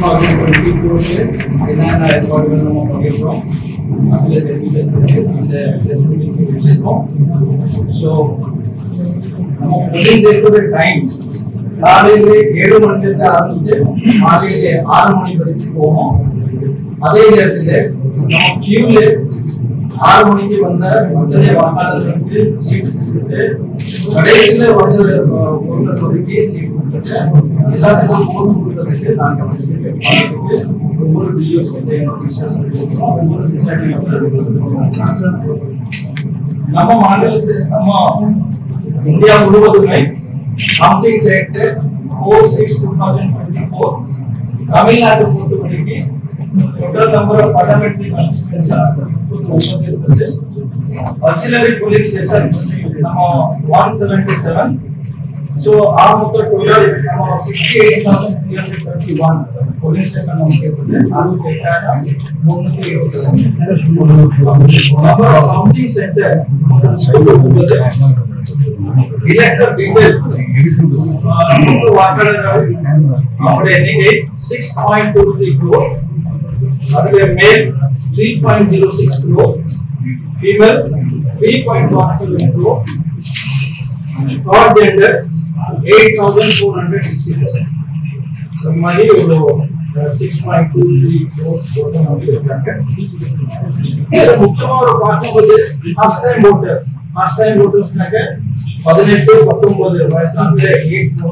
2024 என்னென்ன ஏற்பாடுகள் நம்ம பண்ணியிருக்கோம் அதில் தெரிவிச்சிருக்கோம். ஸோ நம்ம முடிந்த டைம் காலையில 7 மணிக்கு ஆரம்பிச்சு மாலையில 6 மணி வரைக்கும் போவோம். அதே நேரத்தில் நம்ம கியூல 6 மணிக்கு வந்த முதலே வாக்காளர்களுக்கு சீட் கொடுத்துட்டு கடைசியில வந்து ஒருத்தர் வரைக்கும் சீட் கொடுத்துட்டு எல்லாத்துக்கும் போன் கொடுத்ததுக்கு நாங்கள் ஒவ்வொரு வீடியோ ஒவ்வொரு நம்ம மாநிலத்தில் நம்ம இந்தியா முழுவதுமே கவுண்டிங் செட் 4/6/2024 தமிழ்நாட்டு பொறுத்தவரைக்கும் total number of parliamentary constituencies are 9 auxiliary polling station நம்ம 177. so ஆமொத்த total நம்ம 68,321 polling station நமக்கு இருக்கு. அது கேட்டாங்க 327 number of counting center elector details வாக்காளர்கள் அவருடைய எண்ணிக்கை 6.23 crore. அதுல மேல் 3.06 crore, female 3.17 crore, third gender 8,467. So மாதிரி ஒரு 6.23 crore நமக்கு இருக்காங்க. இது முக்கியமா ஒரு பார்க்கும்போது first time voters-னாக்க 18-19 வயசுல 8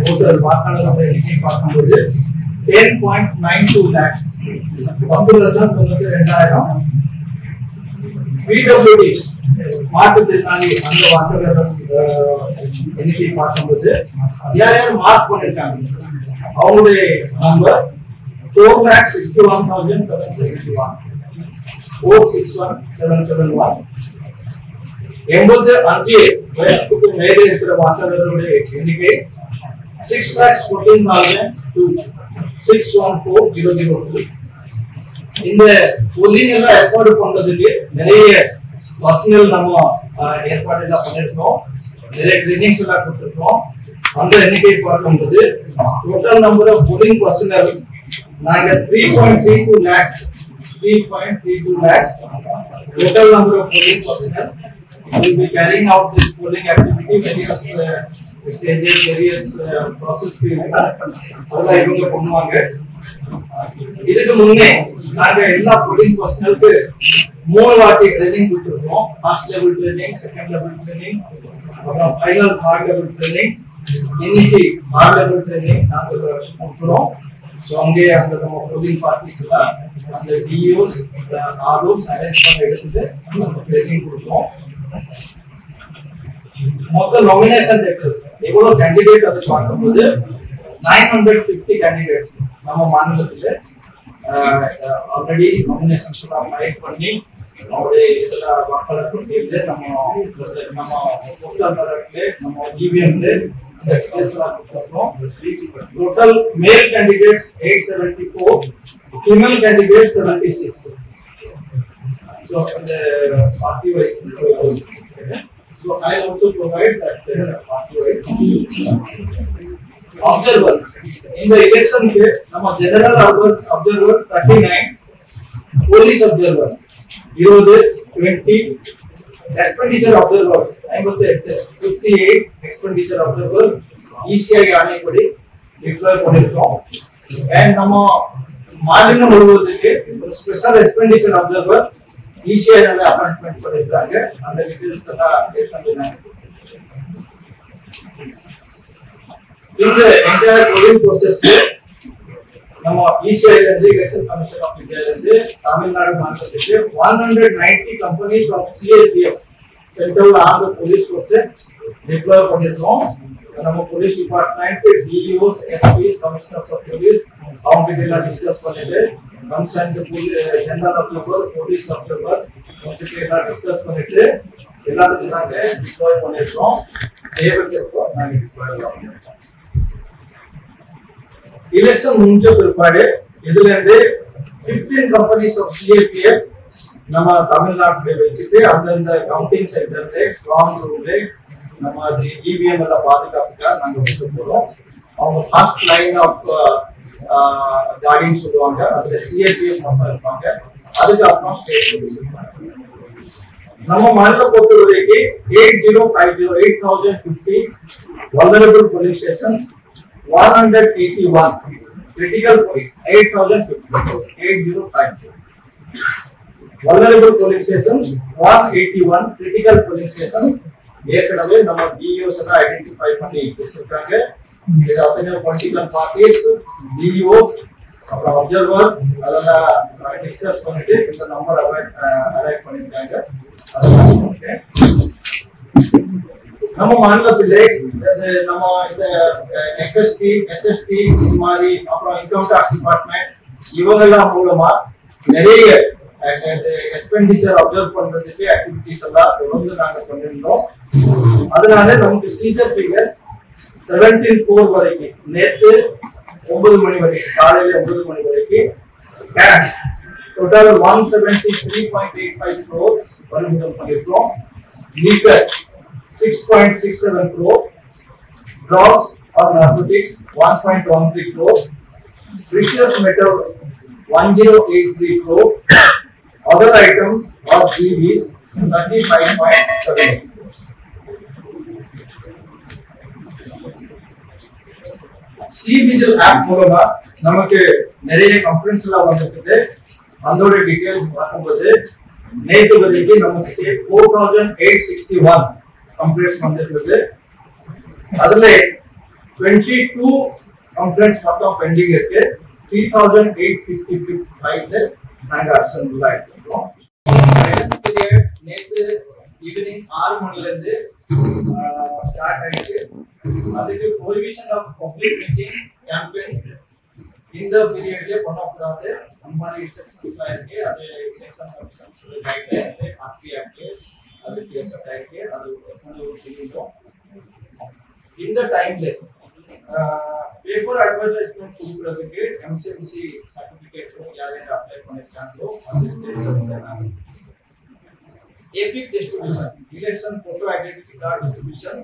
voter வாக்காளர்கள் எண்ணிக்கை பார்க்கும்போது 10.92 lakhs 1,92,000. PWD மாற்றுத்திறனாளி அந்த வாக்காளர்கள் எண்ணிக்கை பார்க்கும்போது யார் மார்க் பண்ணிருக்காங்க அவங்களுடைய நம்பர் 4,61,771 461,771. 85 வயசுக்கு மேலே இருக்கிற வாக்காளர்களுடைய எண்ணிக்கை 6,14,002 இந்த பொல்லிங் எல்லாம் ஏற்பாடு பண்றதுக்கு நிறைய பர்சனல் நம்ம ஏற்பாடு எல்லாம் பண்ணிருக்கோம். நிறைய ட்ரைனிங்ஸ் எல்லாம் கொடுத்துருக்கோம். அந்த எண்ணிக்கை பார்க்கும்போது டோட்டல் நம்பர் ஆஃப் பொல்லிங் பர்சனல் நாங்க 3.32 lakhs total number of polling personnel will be carrying out this polling activity. Various stages, various process அதெல்லாம் இவங்க பண்ணுவாங்க. இதுக்கு முன்னே நாங்க எல்லா polling personnelக்கு 3 வாட்டி ட்ரைனிங் கொடுத்துருக்கோம். First level training, second level training, அப்புறம் ஃபைனல் தேர்ட் லெவல் ட்ரைனிங். இன்னைக்கு தேர்ட் லெவல் ட்ரைனிங் நாங்க கொடுக்குறோம். ஸோ அங்கே அந்த நம்ம போலிங் பார்ட்டிஸ் எல்லாம் அந்த டிஓஸ் ஆர்ஓஸ் அரேஞ்ச் பண்ண எடுத்துட்டு ட்ரைனிங் கொடுக்குறோம். மொத்த நாமினேஷன் லெட்டர்ஸ் எவ்வளவு கேண்டிடேட் அதை பார்க்கும்போது 950 கேண்டிடேட்ஸ் நம்ம மாநிலத்தில் ஆல்ரெடி நாமினேஷன்ஸ் அப்ளை பண்ணி அவருடைய வாக்காளர் பட்டியலில் நம்ம போர்ட்டல் நம்ம இவிஎம்ல the details are total male candidates 874, female candidates 76. So the party wise, so I also provide that party wise observers in the election ke nama general observers 39, police observers 20, expenditure observers 58 expenditure observers ECI ஆணைப்படி declare பண்ணிருக்கோம். and நம்ம மாநிலம் முழுவதுக்கு special expenditure observer ECI னால appointment பண்ணிருக்காங்க. அந்த details எல்லாம் எடுத்துட்டாங்க. இந்த என்டையர் போலிங் ப்ராசஸ்க்கு நம்ம ECI இருந்து எலெக்ஷன் கமிஷன் ஆஃப் இந்தியா இருந்து தமிழ்நாடு மாநிலத்துக்கு 190 companies of CAPF central armed police forces deploy பண்ணிருக்கோம். நம்ம police department DOs SPs commissioners of police அவங்க கிட்ட டிஸ்கஸ் பண்ணிட்டு concern general observer police observer கிட்ட டிஸ்கஸ் பண்ணிட்டு எல்லாத்துக்கும் நாங்க டிப்ளாய் பண்ணிருக்கோம். தேவைக்கு நாங்க டிப்ளாய் பண்ணிருக்கோம். எலெக்ஷன் முடிஞ்ச பிற்பாடு இதுல இருந்து 15 கம்பெனிஸ் ஆஃப் CAPF நம்ம தமிழ்நாட்டுல வச்சுட்டு அந்தந்த கவுண்டிங் சென்டர்ல ஸ்ட்ராங் ரூம்ல நம்ம அது இவிஎம் எல்லாம் பாதுகாப்புக்காக நாங்க வச்சு போறோம். அவங்க ஃபர்ஸ்ட் லைன் ஆஃப் கார்டியன் சொல்லுவாங்க, அதுல சிஏபிஎஃப் மெம்பர் இருப்பாங்க, அதுக்கு அப்புறம் ஸ்டேட் போலீஸ் இருப்பாங்க. நம்ம மாநில பொறுத்த வரைக்கும் 8050 vulnerable police stations, 181 critical police 8050 vulnerable police stations, 181 critical police stations. ஏற்கனவே நம்ம DOs எல்லாம் ஐடென்டிஃபை பண்ணி கொடுத்திருக்காங்க. இது அத்தனை பொலிட்டிக்கல் பார்ட்டிஸ், DOs, அப்புறம் அப்சர்வர்ஸ் அதெல்லாம் டிஸ்கஸ் பண்ணிட்டு இந்த நம்பர் அரைவ் பண்ணிருக்காங்க. நம்ம மாநிலத்திலே நம்ம இந்த FST, SST இந்த மாதிரி அப்புறம் இன்கம் டாக்ஸ் டிபார்ட்மெண்ட் இவங்கெல்லாம் மூலமா நிறைய எக்ஸ்பெண்டிச்சர் அப்சர்வ் பண்றதுக்கு ஆக்டிவிட்டிஸ் எல்லாம் தொடர்ந்து நாங்க பண்ணிருந்தோம். அதனால நமக்கு சீஜர் ஃபிகர்ஸ் 17/4 வரைக்கும் நேத்து 9 மணி வரைக்கும் காலையில 9 மணி வரைக்கும் கேஷ் டோட்டல் 173.85 crore பறிமுதல் பண்ணிருக்கோம். Liquor 6.67 crore, drugs or narcotics 1.13 crore, precious metal 1083 crore, other items or GBs 35.7 crore. C-Vigil app மூலமா நமக்கு நிறைய கம்ப்ளைண்ட்ஸ் எல்லாம் வந்திருக்கு. அதோட டீடைல்ஸ் பார்க்கும்போது நேத்து வரைக்கும் நமக்கு 4861 கம்ப்ளைண்ட்ஸ் வந்திருக்கு. அதுல 22 கம்ப்ளைண்ட்ஸ் மட்டும் பெண்டிங் இருக்கு. 3855 நாங்க அசெம்பிள் ஆயிட்டோம். நேத்து ஈவினிங் 6 மணில இருந்து ஸ்டார்ட் ஆயிடுச்சு. அதுக்கு prohibition of public meeting campaigns இந்த பீரியட்லயே பண்ணக்கூடாது அந்த மாதிரி இன்ஸ்ட்ரக்ஷன்ஸ்லாம் இருக்கு. அது எலெக்ஷன் கமிஷன்ஸ் கைட்லைன்ல ஆர்பிஎஃப்ல அது கிளியர் ஆயிருக்கு. அது சொல்லிட்டோம். இந்த டைம்ல பேப்பர் அட்வர்டைஸ்மென்ட் கொடுக்கிறதுக்கு எம்சிஎம்சி சர்டிபிகேட் யாரையும் அப்ளை பண்ணிருக்காங்களோ அது Epic distribution election photo identity card distribution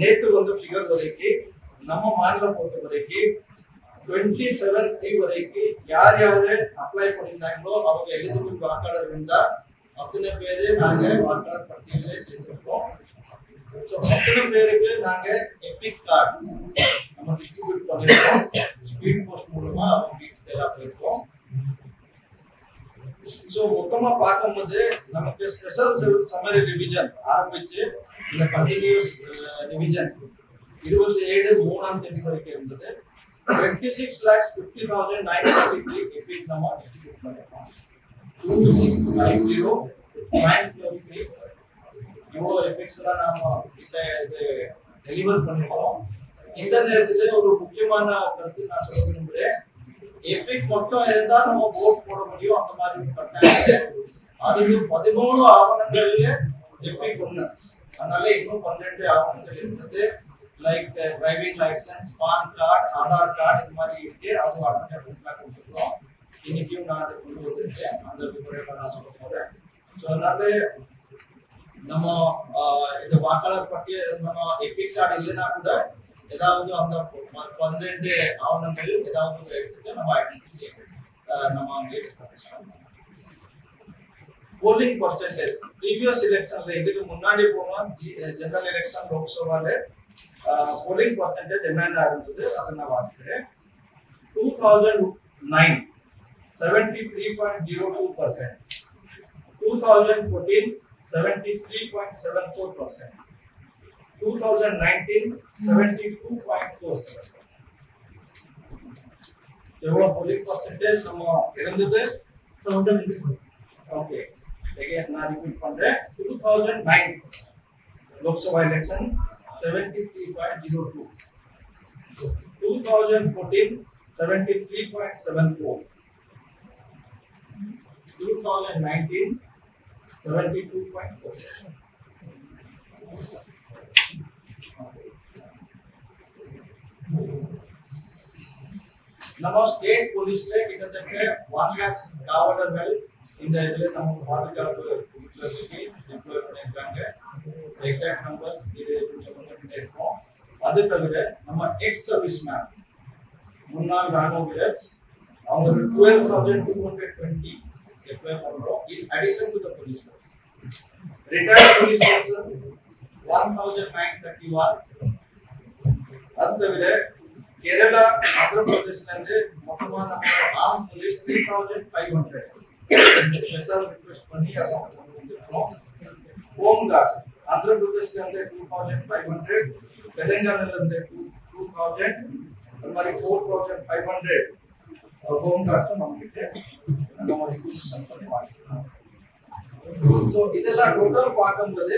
நேத்து வந்து ஃபிகர் வரைக்கும் நம்ம மாநில பொறுத்த வரைக்கும் 27 வரைக்கும் யார் யாரு அப்ளை பண்ணிருந்தாங்களோ அவங்க எலிஜிபிள் வாக்காளர் இருந்தா அத்தனை பேரு நாங்க வாக்காளர் பட்டியலிலே சேர்த்திருக்கோம். சோ அத்தனை பேருக்கு நாங்க எபிக் கார்டு நம்ம டிஸ்ட்ரிபியூட் பண்ணிருக்கோம். ஸ்பீட் போஸ்ட் மூலமா அவங்க வீட்டுக்கு எல்லாம் போயிருக்கோம். சோ மொத்தமா பார்க்கும்போது நமக்கு ஸ்பெஷல் சம்மரி ரிவிஷன் ஆரம்பிச்சு இந்த கண்டினியூஸ் ரிவிஷன் 27/3 வரைக்கும் இருந்தது. 26,50,933 எபிக் நம்ம டிஸ்ட்ரிபியூட் பண்ணிருக்கோம். 2650,933 இவ்வளோ எபிக்ஸ் எல்லாம் நாம டெலிவர் பண்ணிருக்கோம். இந்த நேரத்துல ஒரு முக்கியமான கருத்து நான் சொல்ல விரும்புறேன். எபிக் மட்டும் இருந்தா நம்ம ஓட் போட முடியும் அந்த மாதிரி கட்டாயம். அதுக்கு 13 ஆவணங்கள்ல எபிக் ஒண்ணு, அதனால இன்னும் 12 ஆவணங்கள் இருந்தது. Like driving licence, PAN card, Aadhaar card இந்த மாதிரி இருக்கு. அது அட்வர்டைஸ்மெண்ட்ல கொடுத்துருக்கோம். இன்னைக்கும் நான் அதை கொண்டு வந்திருக்கேன். அந்த விவரங்களை நான் சொல்ல போறேன். ஸோ அதனால நம்ம இந்த வாக்காளர் பட்டியல் நம்ம எபிக் கார்டு இல்லைன்னா கூட ஏதாவது அந்த 12 ஆவணங்கள் ஏதாவது எடுத்துட்டு நம்ம ஐடென்டிட்டி நம்ம அங்கே போலிங் பர்சன்டேஜ் ப்ரீவியஸ் எலெக்ஷன்ல இதுக்கு முன்னாடி போனா ஜெனரல் எலெக்ஷன் லோக்சபால போலிங் பர்சன்டேஜ் என்னென்ன இருந்தது அதை நான் வாசிக்கிறேன். 2009 73.02%, 2014 73.74%, 2019 72.47%. எவ்வளவு போலிங் பர்சன்டேஜ் நம்ம இருந்தது? ஓகே, again நான் ரிப்பீட் பண்றேன். 2009 லோக்சபா எலெக்ஷன் 73.02, 2014 73.74, 2019 72.4. நம்ம ஸ்டேட் போலீஸ்ல கிட்டத்தட்ட 1 lakhs காவலர்கள் இந்த இதுல நம்ம பாதுகாப்பு டிப்ளாய் பண்ணிருக்காங்க. எக்ஸாக்ட் நம்பர்ஸ் இது கொஞ்சம் இருக்கோம். அது தவிர நம்ம எக்ஸ் சர்வீஸ் மேன் முன்னாள் ராணுவ வீரர் அவங்களுக்கு 12,220 apply பண்றோம். In addition to the police force. Retired police person 1,931. அது தவிர கேரளா ஆந்திர பிரதேஷ்ல இருந்து மொத்தமா நம்ம ஆர்ம் போலீஸ் 3,500 ஸ்பெஷல் ரிக்வெஸ்ட் பண்ணி அவங்க வந்துட்டோம். ஹோம் கார்ட்ஸ் ஆந்திர பிரதேஷ்ல இருந்து 2,500, தெலுங்கானால இருந்து 2,000, அந்த மாதிரி 4,500 ஹோம் கார்ட்ஸ் நம்ம கிட்ட நம்ம ரிக்வெஸ்ட் பண்ணி வாங்கிக்கலாம். சோ இதெல்லாம் டோட்டல் பார்க்கும்போது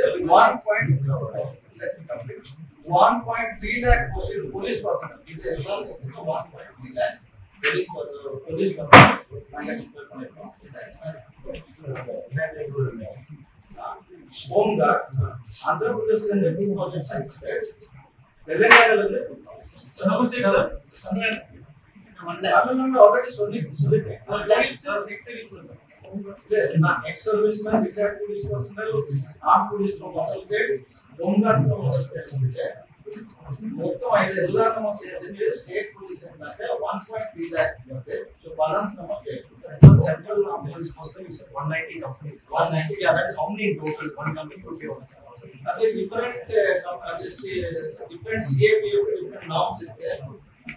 1.3 lakh police personnel. இது எல்லாம் 1.3 lakh police personnel நாங்க டிப்ளாய் பண்ணிருக்கோம். ஹோம் கார்ட் ஆந்திர பிரதேஷ்ல இருந்து 2,500, தெலுங்கானால இருந்து நமஸ்தே சார் ஆல்ரெடி சொல்லிட்டேன். ex-servicemen, retired police personnel, armed police from other states, home guard from other states. மொத்தம் இது எல்லாம் நம்ம சேர்த்து ஸ்டேட் போலீஸ் இருந்தாங்க 1.3 lakh வந்து so balance நம்ம state so central police force is 190 companies 190 yeah that is how many in total one company could be அதே different CAPF different norms இருக்கு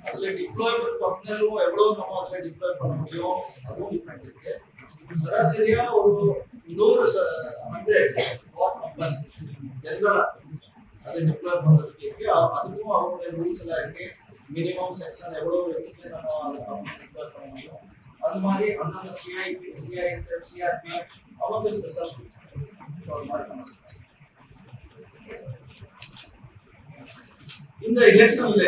அதுல deployable personnel எவ்வளவு நம்ம அதுல deploy பண்ண முடியும் அதுவும் different இருக்கு சராசரியா ஒரு 100 ஜெனரலா அது டிப்ளாய் பண்றதுக்கு அதுக்கும் அவங்களோட ரூல்ஸ் எல்லாம் இருக்கு மினிமம் செக்ஷன் எவ்வளவு வச்சுட்டு நம்ம அதை டிப்ளாய் பண்ண முடியும் அது மாதிரி அந்தந்த சிஆர்பி அவங்க ஸ்பெஷல் இந்த எலெக்ஷன்ல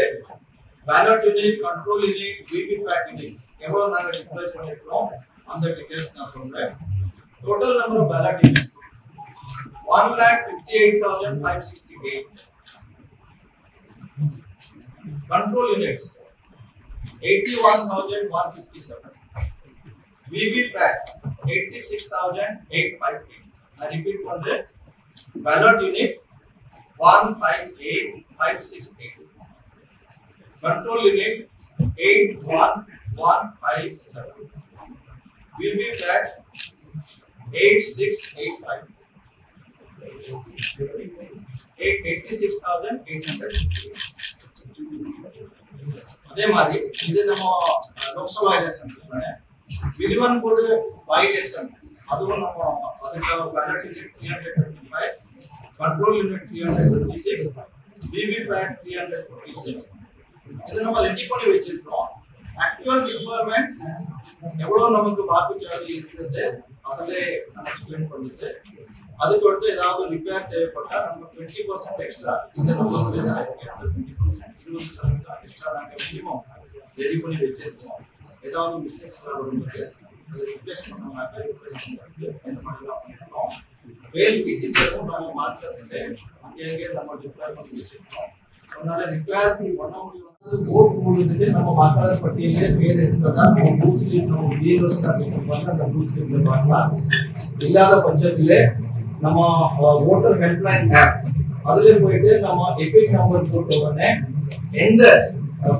ballot unit control unit VVPAT unit எவ்வளவு நாங்க டிப்ளாய் பண்ணிருக்கோம் அந்த டீடைல்ஸ் நான் சொல்றேன். Total number of ballot units 1,58,568. Control units 81,157. VVPAT 86,858. I repeat one day. Ballot unit 158,568. Control unit 81,157. VVPAT 86,858. 86,800. அதே மாதிரி இது நம்ம லோக்சபா எலெக்ஷன் சொல்றேன் வில்வன் போர்டு பை எலெக்ஷன் அதுவும் நம்ம அதுக்கு ballot unit 325 control unit 326 VVPAT 346 இது நம்ம ரெடி பண்ணி வச்சிருக்கோம். ஆக்சுவல் டிப்ளாய்மென்ட் எவ்வளவு நமக்கு வாக்குச்சாவடி இருக்குது அதிலே நம்ம ஸ்பெண்ட் பண்ணுது அதுக்கு வந்து ஏதாவது ரிப்பேர் தேவைப்பட்டா நம்ம 20% எக்ஸ்ட்ரா இந்த நம்பர்ல தான் 20% எக்ஸ்ட்ரா நாங்க மினிமம் ரெடி பண்ணி வச்சிருக்கோம். ஏதாவது மிஸ்டேக்ஸ் வரும்போது அதை ரிப்ளேஸ் பண்ணாம இந்த மாதிரி தான் பண்ணிருக்கோம். வேல் விதிக்கும் நம்ம மாற்றத்திலே அங்கே நம்ம டிப்ளாய் பண்ணி வச்சிருக்கோம். அதனால ரிப்பேர் பண்ண முடியும். ஓட் போடுறதுக்கு நம்ம வாக்காளர் பட்டியலே பேர் இருந்ததா நம்ம பூத் ஸ்லிப் நம்ம விஏஓஸ் கார்டு அந்த பூத் ஸ்லிப்ல பார்க்கலாம். இல்லாத பட்சத்திலே நம்ம ஓட்டர் ஹெல்ப்லைன் ஆப் அதுல போயிட்டு நம்ம எபிக் நம்பர் போட்ட உடனே எந்த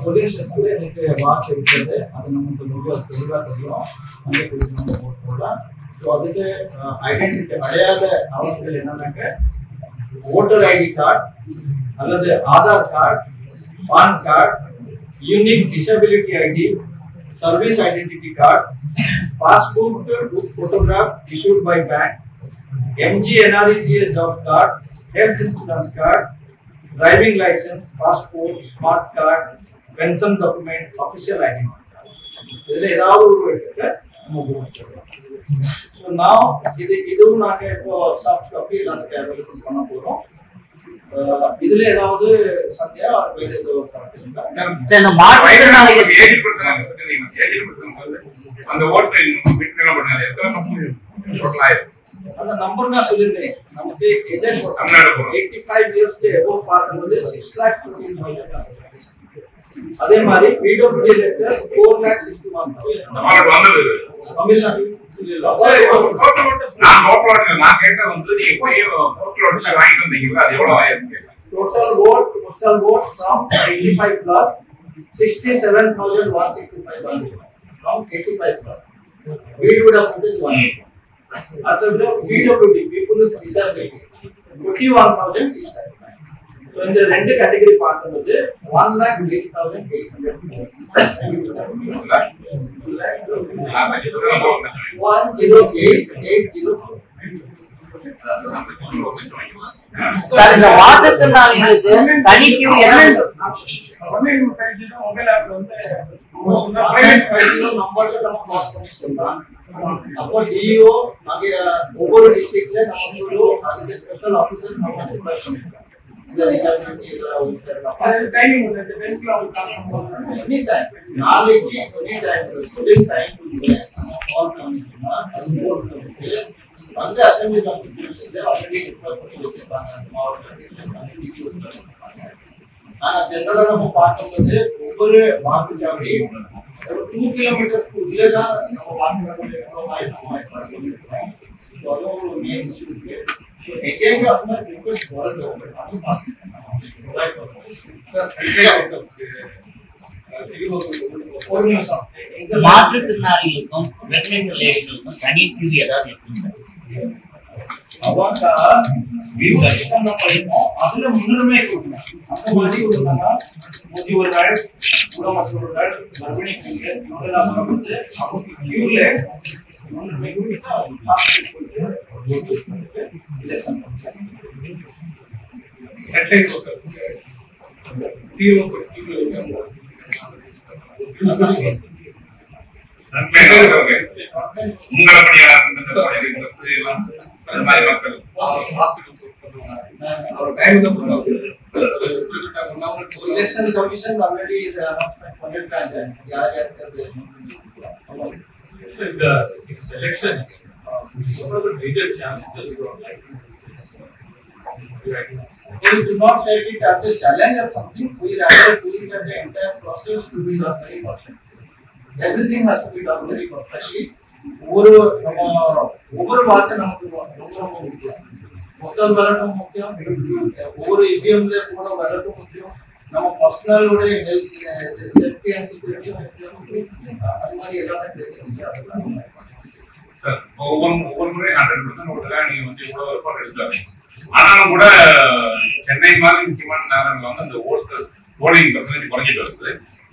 போலிங் ஸ்டேஷன்ல எனக்கு வாக்கு இருக்கிறது அது நமக்கு ரொம்ப தெளிவா தெரியும். அங்கே போயிட்டு நம்ம ஓட் போடலாம். ஸோ அதுக்கு ஐடென்டிட்டி அடையாத ஆவணங்கள் என்னன்னாக்க ஓட்டர் ஐடி கார்டு அல்லது Aadhaar card, PAN card, unique disability ID, service identity card, passport with photograph issued by bank, MGNREGA job card, health insurance card, driving license, passport, smart card, pension document, official ID card. இதுல ஏதாவது ஒரு எடுத்து நம்ம போடுறோம். So now இதுவும் நாங்க இப்போ soft copy எல்லாத்துக்கும் அவைலபிள் பண்ண போறோம். இதுல ஏதாவது சந்தேகம் வேற ஏதாவது அந்த ஓட்டர் விட்னஸ் பண்ணாத எத்தனை டோட்டல் ஆயிருக்கு அந்த நம்பர் நான் சொல்லிருந்தேன். நமக்கு ஏஜென்ட் 85 இயர்ஸ்க்கு எபோவ் பார்க்கும்போது 6,15,000. அதே மாதிரி PWD எலெக்டர்ஸ் 4,61,000 நமக்கு வந்தது. தமிழ்நாடு நான் டோட்டல் நான் கேட்ட வந்து நீங்க போய் டோட்டல் வாங்கிட்டு வந்தீங்களா அது எவ்வளவு ஆயிருக்கு? Total vote, postal vote from 85 plus 67,165 ಬಂದಿದೆ. Now 85 plus. BWD is 1. Other PWD, people with disability, 51,635. So in the rent category part of the 1,08,800. 108,800. Sir இந்த மாற்றுத்திறனாளிகளுக்கு தனி கியூ என்ன மொபைல் ஆப்ல வந்து நம்பர்ல நம்ம பாஸ் பண்ணி சொல்லலாம். அப்போ டிஓ அங்கே ஒவ்வொரு டிஸ்ட்ரிக்ட்ல நமக்கு அதுக்கு ஸ்பெஷல் ஆபீசர் நம்ம வந்து இந்த ரிசர்ச் இதெல்லாம் சார் டைமிங் உள்ள இந்த டைம்ல அவங்க கால் பண்ணுவாங்க. எனி டைம் நாளைக்கு any time today time call பண்ணி சொன்னா அது போட்டு வந்து அசெம்பிளி கான்ஸ்டிடியூஷன்ல ஆல்ரெடி ரிப்போர்ட் பண்ணி வச்சிருக்காங்க மாவட்டத்துல. ஆனா ஜெனரலா நம்ம பார்க்கும்போது ஒவ்வொரு வாக்குச்சாவடி ஒரு 2 கிலோமீட்டருக்கு உள்ளதான் நம்ம வாக்குச்சாவடி பண்ணிருக்கோம். அதுவும் ஒரு மெயின் இஷ்யூ இருக்கு. எங்கேங்க அந்த ரிக்வெஸ்ட் வருது அதுவும் ஒரு நிமிஷம் மாற்றுத்திறனாளிகளுக்கும் பிரெக்னன்ட் லேடிகளுக்கும் தனி கியூ ஏதாவது இருக்குங்க? அவங்க வியூவர்ஷிப் பண்ணிருக்கோம். அதுல முன்னுரிமை கொடுக்கணும். அந்த மாதிரி உள்ளவங்க முதியோர்கள், குடும்பத்தோர்கள், கர்ப்பிணி பெண்கள் இவங்கெல்லாம் வந்து அவங்க கியூல முன்னுரிமை கொடுத்து அவங்க எலெக்ஷன் ஹெட்லைன் ஒர்க்கர்ஸ் ஜீரோ கியூல election commission already is announcement பண்ணிருக்காங்க. யார் யாருக்கு இந்த election one of the major challenges we do not let it as a challenge or something. We rather do it as the entire process to be done very perfect. Everything has to be done very perfectly. ஒவ்வொரு வார்த்தை நமக்கு ரொம்ப ரொம்ப முக்கியம். மொத்தம் விளையாட்டும் முக்கியம், ஒவ்வொரு இவிஎம்ல கூட விளையாட்டும் முக்கியம், நம்ம பர்சனலோட ஹெல்த் சேஃப்டி அண்ட் செக்யூரிட்டி முக்கியம். அது மாதிரி எல்லாமே ஒவ்வொரு முறை 100% ஓட்டுதான் நீங்க வந்து இவ்வளவு எஃபோர்ட் எடுத்தாங்க. ஆனாலும் கூட சென்னை மாதிரி முக்கியமான நேரங்கள் வந்து அந்த போலிங் பெர்சன்டேஜ் குறைஞ்சிட்டு வருது.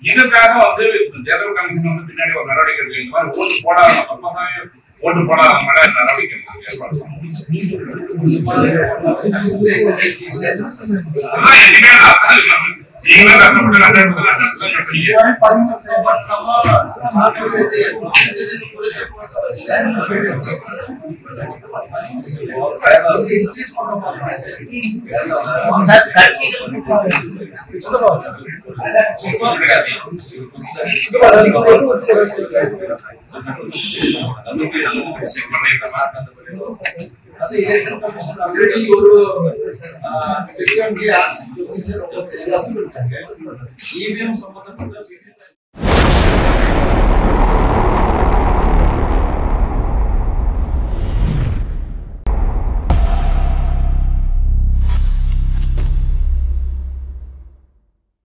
இதற்காக வந்து தேர்தல் கமிஷன் வந்து பின்னாடி ஒரு நடவடிக்கை எடுக்க இந்த மாதிரி ஓட்டு போடாத மேல நடவடிக்கை ஏற்பாடு election commission already ஒரு frequently asked EVM சம்பந்தப்பட்ட